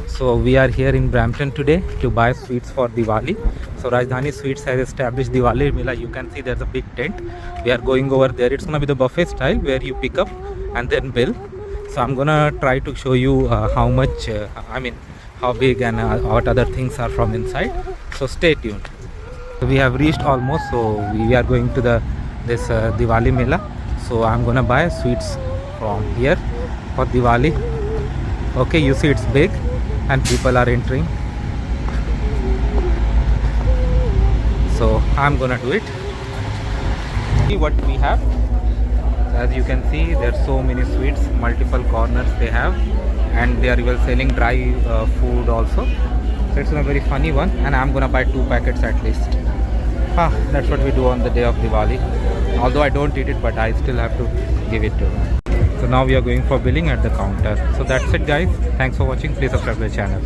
So we are here in Brampton today to buy sweets for Diwali. So Rajdhani Sweets has established Diwali Mela. You can see there's a big tent. We are going over there. It's gonna be the buffet style where you pick up and then bill. So I'm gonna try to show you how much, how big and what other things are from inside. So stay tuned. So we have reached almost. So we are going to this Diwali Mela. So I'm gonna buy sweets from here for Diwali. Okay, you see it's big and people are entering. So I'm gonna do it. See what we have. As you can see, there's so many sweets, multiple corners they have, and they are even selling dry food also. So it's a very funny one, and I'm gonna buy 2 packets at least. That's what we do on the day of Diwali. Although I don't eat it, but I still have to give it to them. So now we are going for billing at the counter. So that's it guys. Thanks for watching. Please subscribe to the channel.